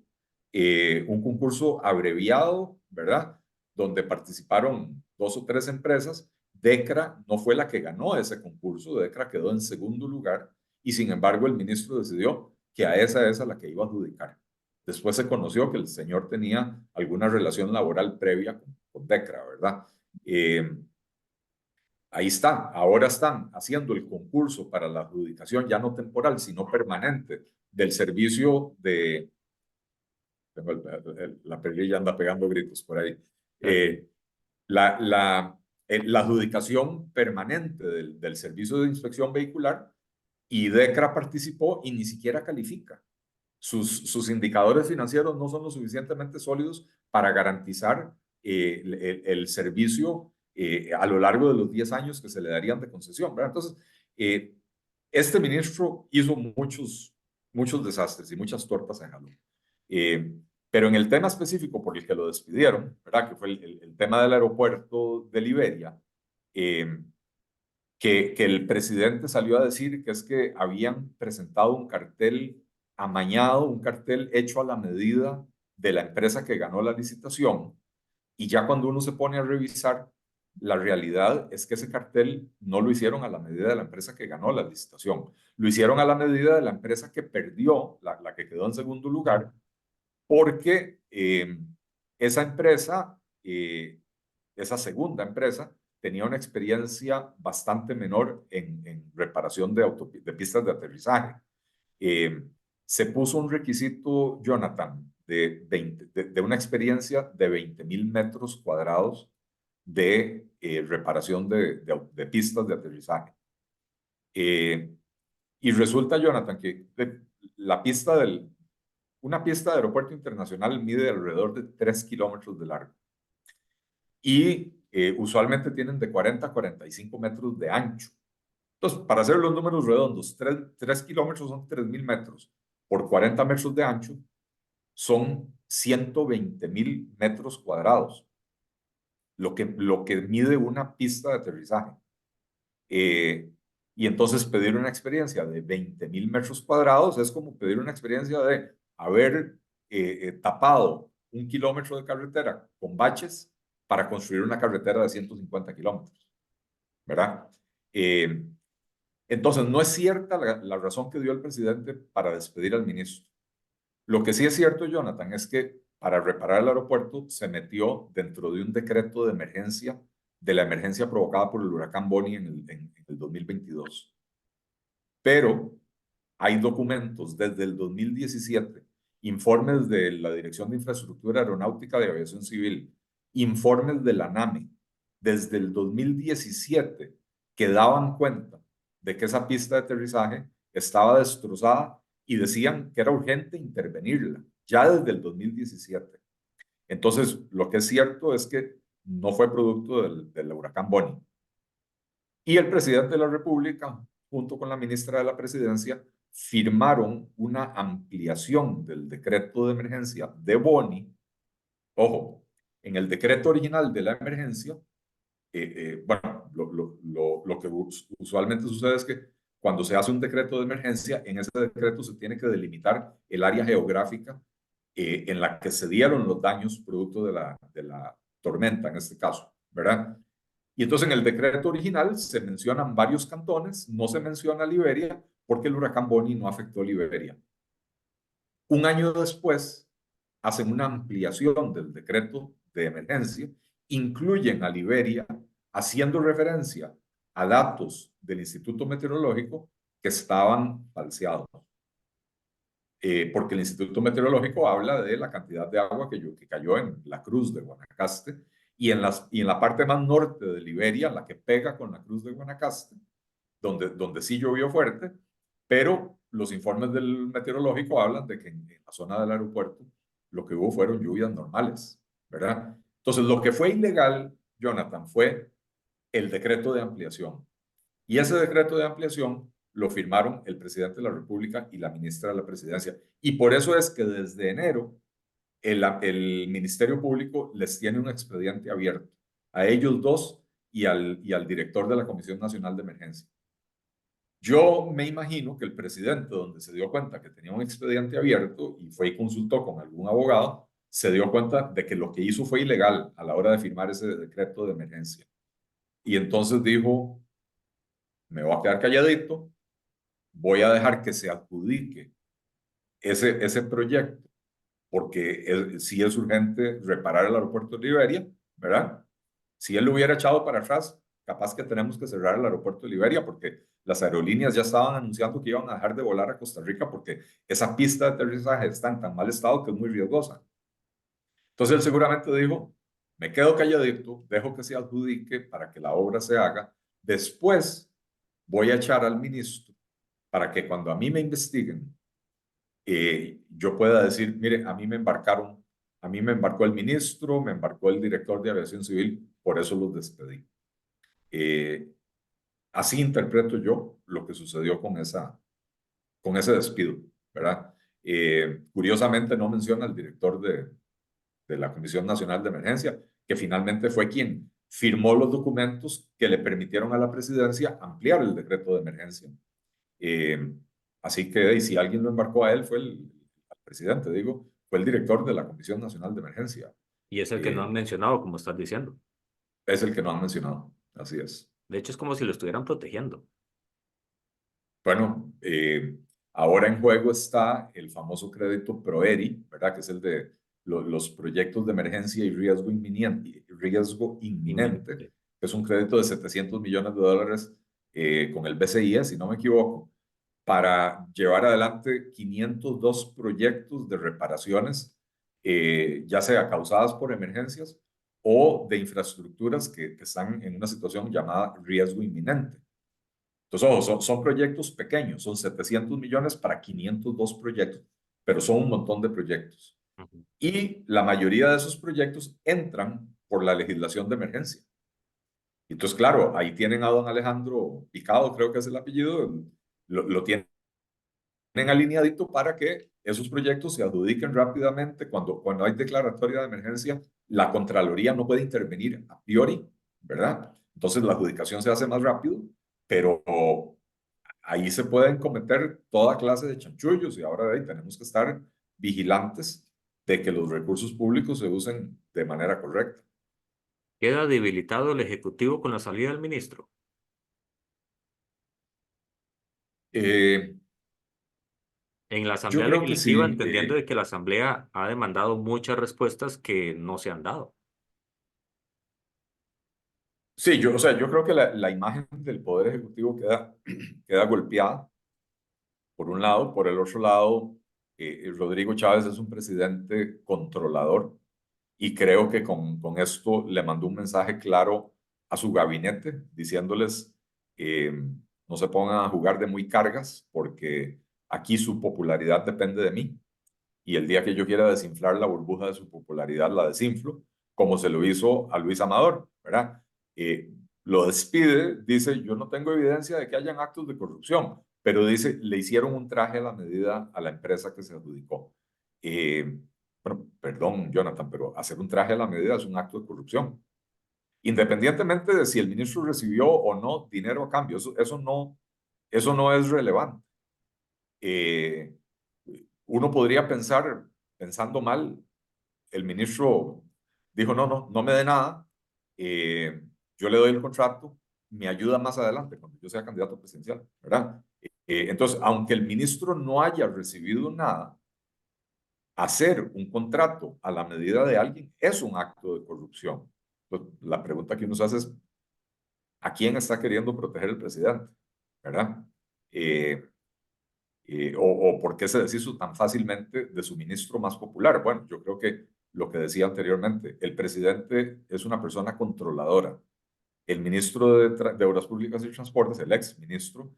abreviado, ¿verdad? Donde participaron 2 o 3 empresas. DECRA no fue la que ganó ese concurso, DECRA quedó en segundo lugar y sin embargo el ministro decidió que a esa es a la que iba a adjudicar. Después se conoció que el señor tenía alguna relación laboral previa con DECRA, ¿verdad? Eh, Ahí está, ahora están haciendo el concurso para la adjudicación ya no temporal, sino permanente del servicio de, la perlilla anda pegando gritos por ahí, eh, la, la, la adjudicación permanente del servicio de inspección vehicular y DECRA participó y ni siquiera califica. Sus indicadores financieros no son lo suficientemente sólidos para garantizar el servicio a lo largo de los 10 años que se le darían de concesión, ¿verdad? Entonces, eh, este ministro hizo muchos desastres y muchas tortas en jalón. Eh, pero en el tema específico por el que lo despidieron, ¿verdad? Que fue el tema del aeropuerto de Liberia, eh, que el presidente salió a decir que es que habían presentado un cartel amañado, un cartel hecho a la medida de la empresa que ganó la licitación. Y ya cuando uno se pone a revisar, la realidad es que ese cartel no lo hicieron a la medida de la empresa que ganó la licitación, lo hicieron a la medida de la empresa que perdió, la que quedó en segundo lugar, porque esa empresa, esa segunda empresa, tenía una experiencia bastante menor en reparación de pistas de aterrizaje. Eh, Se puso un requisito, Jonathan, de una experiencia de 20.000 metros cuadrados de reparación de pistas de aterrizaje. Y resulta, Jonathan, que la pista una pista de aeropuerto internacional mide alrededor de 3 kilómetros de largo y usualmente tienen de 40 a 45 metros de ancho. Entonces, para hacer los números redondos, 3 kilómetros son 3.000 metros por 40 metros de ancho, son 120.000 metros cuadrados, lo que mide una pista de aterrizaje. Y entonces pedir una experiencia de 20.000 metros cuadrados es como pedir una experiencia de haber tapado 1 kilómetro de carretera con baches para construir una carretera de 150 kilómetros, ¿verdad? Eh, entonces, no es cierta la razón que dio el presidente para despedir al ministro. Lo que sí es cierto, Jonathan, es que para reparar el aeropuerto se metió dentro de un decreto de emergencia, de la emergencia provocada por el huracán Bonnie en el 2022. Pero hay documentos desde el 2017, informes de la Dirección de Infraestructura Aeronáutica de Aviación Civil, informes de la NAME, desde el 2017, que daban cuenta de que esa pista de aterrizaje estaba destrozada y decían que era urgente intervenirla, ya desde el 2017. Entonces, lo que es cierto es que no fue producto del huracán Bonnie. Y el presidente de la República junto con la ministra de la Presidencia, firmaron una ampliación del decreto de emergencia de Boni. Ojo, en el decreto original de la emergencia, bueno, lo que usualmente sucede es que cuando se hace un decreto de emergencia, en ese decreto se tiene que delimitar el área geográfica en la que se dieron los daños producto de la tormenta, en este caso, ¿verdad? Y entonces en el decreto original se mencionan varios cantones, no se menciona Liberia porque el huracán Bonnie no afectó Liberia. Un año después hacen una ampliación del decreto de emergencia, incluyen a Liberia haciendo referencia a datos del Instituto Meteorológico que estaban falseados. Porque el Instituto Meteorológico habla de la cantidad de agua que cayó en la cruz de Guanacaste y en la parte más norte de Liberia, la que pega con la cruz de Guanacaste, donde sí llovió fuerte, pero los informes del meteorológico hablan de que en la zona del aeropuerto lo que hubo fueron lluvias normales, ¿verdad? Entonces, lo que fue ilegal, Jonathan, fue el decreto de ampliación. Y ese decreto de ampliación lo firmaron el presidente de la República y la ministra de la Presidencia. Y por eso es que desde enero el Ministerio Público les tiene un expediente abierto a ellos dos y al director de la Comisión Nacional de Emergencia. Yo me imagino que el presidente, donde se dio cuenta que tenía un expediente abierto y fue y consultó con algún abogado, se dio cuenta de que lo que hizo fue ilegal a la hora de firmar ese decreto de emergencia. Y entonces dijo, me voy a quedar calladito, voy a dejar que se adjudique ese proyecto, porque sí es urgente reparar el aeropuerto de Liberia, ¿verdad? Si él lo hubiera echado para atrás, capaz que tenemos que cerrar el aeropuerto de Liberia, porque las aerolíneas ya estaban anunciando que iban a dejar de volar a Costa Rica porque esa pista de aterrizaje está en tan mal estado que es muy riesgosa. Entonces él seguramente dijo, me quedo calladito, dejo que se adjudique para que la obra se haga, después voy a echar al ministro para que cuando a mí me investiguen, yo pueda decir, mire, a mí me embarcó el ministro, me embarcó el director de aviación civil, por eso los despedí. Eh, Así interpreto yo lo que sucedió con ese despido, ¿verdad? Curiosamente no menciona al director de la Comisión Nacional de Emergencia, que finalmente fue quien firmó los documentos que le permitieron a la presidencia ampliar el decreto de emergencia. Eh, Así que y si alguien lo embarcó a él, fue el presidente, digo, fue el director de la Comisión Nacional de Emergencia. Y es el que no han Eh, mencionado, como estás diciendo. es el que no han mencionado, así es. De hecho, es como si lo estuvieran protegiendo. Bueno, ahora en juego está el famoso crédito PROERI, ¿verdad? Que es el de los proyectos de emergencia y riesgo inminente, Inminente. que es un crédito de 700 millones de dólares con el BCIE, si no me equivoco, para llevar adelante 502 proyectos de reparaciones, ya sea causadas por emergencias o de infraestructuras que están en una situación llamada riesgo inminente. Entonces, ojo, son proyectos pequeños, son 700 millones para 502 proyectos, pero son un montón de proyectos. Ujú. Y la mayoría de esos proyectos entran por la legislación de emergencia. Entonces, claro, ahí tienen a don Alejandro Picado, creo que es el apellido, lo tienen alineadito para que esos proyectos se adjudiquen rápidamente. Cuando hay declaratoria de emergencia, la Contraloría no puede intervenir a priori, ¿verdad? Entonces, la adjudicación se hace más rápido, pero ahí se pueden cometer toda clase de chanchullos y ahora ahí tenemos que estar vigilantes de que los recursos públicos se usen de manera correcta. ¿Queda debilitado el Ejecutivo con la salida del ministro? Eh, En la yo Asamblea creo que Legislativa, sí. entendiendo de que la Asamblea ha demandado muchas respuestas que no se han dado. Sí, o sea, yo creo que la imagen del Poder Ejecutivo queda golpeada, por un lado. Por el otro lado, Rodrigo Chávez es un presidente controlador y creo que con esto le mandó un mensaje claro a su gabinete diciéndoles eh, no se pongan a jugar de muy cargas porque aquí su popularidad depende de mí y el día que yo quiera desinflar la burbuja de su popularidad la desinflo, como se lo hizo a Luis Amador, ¿verdad? Eh, lo despide, dice, yo no tengo evidencia de que hayan actos de corrupción, pero dice, le hicieron un traje a la medida a la empresa que se adjudicó. Bueno, perdón, Jonathan, pero hacer un traje a la medida es un acto de corrupción. Independientemente de si el ministro recibió o no dinero a cambio, eso no es relevante. Eh, Uno podría pensar, pensando mal, el ministro dijo, no me dé nada, yo le doy el contrato, me ayuda más adelante cuando yo sea candidato presidencial, ¿verdad? Entonces, aunque el ministro no haya recibido nada, hacer un contrato a la medida de alguien es un acto de corrupción. Entonces, la pregunta que uno se hace es, ¿a quién está queriendo proteger el presidente? ¿Verdad? Eh, o por qué se deshizo tan fácilmente de su ministro más popular. Bueno, yo creo que lo que decía anteriormente, el presidente es una persona controladora. El ministro de Obras Públicas y Transportes, el ex ministro,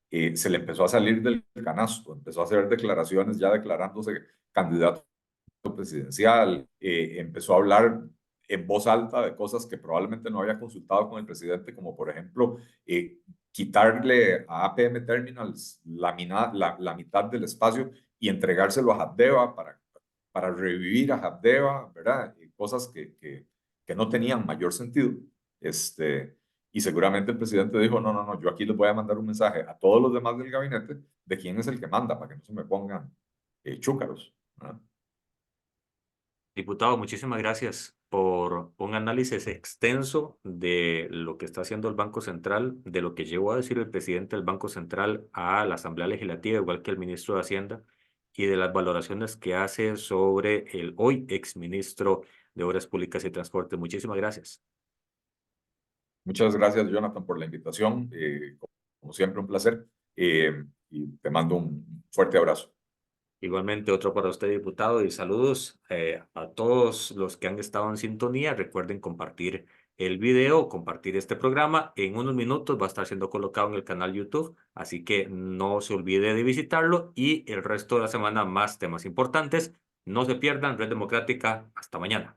se le empezó a salir del canasto, empezó a hacer declaraciones ya declarándose candidato presidencial, empezó a hablar en voz alta de cosas que probablemente no había consultado con el presidente, como por ejemplo quitarle a APM Terminals la mitad del espacio y entregárselo a Habdeba para revivir a Habdeba, ¿verdad? Cosas que no tenían mayor sentido. Y seguramente el presidente dijo, no, yo aquí les voy a mandar un mensaje a todos los demás del gabinete de quién es el que manda, para que no se me pongan chúcaros, ¿verdad? Diputado, muchísimas gracias por un análisis extenso de lo que está haciendo el Banco Central, de lo que llegó a decir el presidente del Banco Central a la Asamblea Legislativa, igual que el ministro de Hacienda, y de las valoraciones que hace sobre el hoy exministro de Obras Públicas y Transporte. Muchísimas gracias. Muchas gracias, Jonathan, por la invitación. Como siempre, un placer. Y te mando un fuerte abrazo. Igualmente otro para usted, diputado, y saludos a todos los que han estado en sintonía. Recuerden compartir el video, compartir este programa. En unos minutos va a estar siendo colocado en el canal YouTube, así que no se olvide de visitarlo y el resto de la semana más temas importantes. No se pierdan Red Democrática. Hasta mañana.